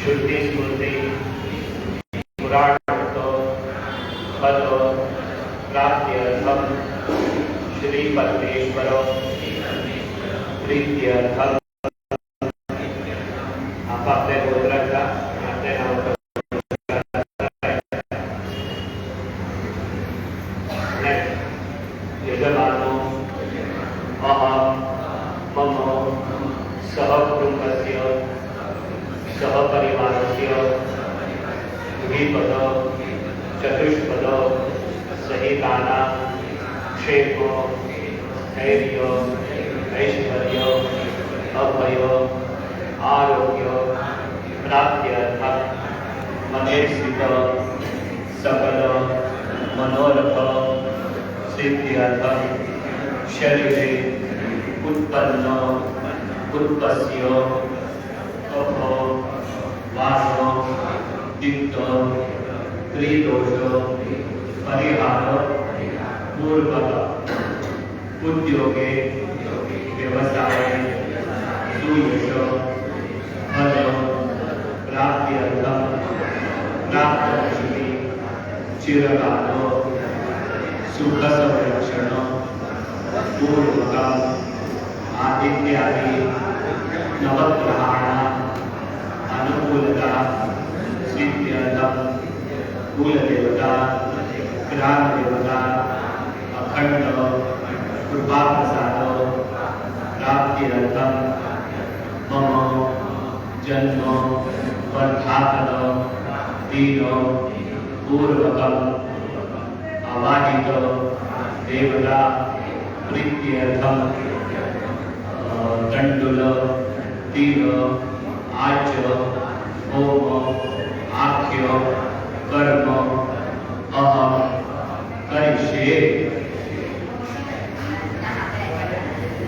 शुद्धि स्मृति पुराण पद प्राप्त्यर्थम श्री परमेश्वर प्रीत्यर्थम आपले गोत्राचा आपले नाव यजमानो अहम मम सहकुटुम्बस्य सहपरिवारस्य द्विपद चतुष्पद सहिताना क्षेम धैर्य ऐश्वर्य अभय आरोग्य प्राप्त्यर्थम मनेस्थित सकल मनोरथ सिद्ध्यर्थम शरीरे उत्पन्न उत्पस्य अभो वासो चित्त त्रिदोष परिहार पूर्वक उद्योगे व्यवसाय सुयश फल प्राप्त्यर्थम प्राप्त चिरकाल सुख संरक्षण पूर्वक आदित्यादि नवग्रहाणां अनुकूलता सिद्ध्यर्थम कुल देवता ग्राम देवता अखंड कृपा प्रसाद प्राप्त्यर्थम मम जन्म वर्धापन दिन पूर्वकम अवाहित देवता प्रीत्यर्थम तंडुल तीर आच होम आख्य कर्म अहम करिष्ये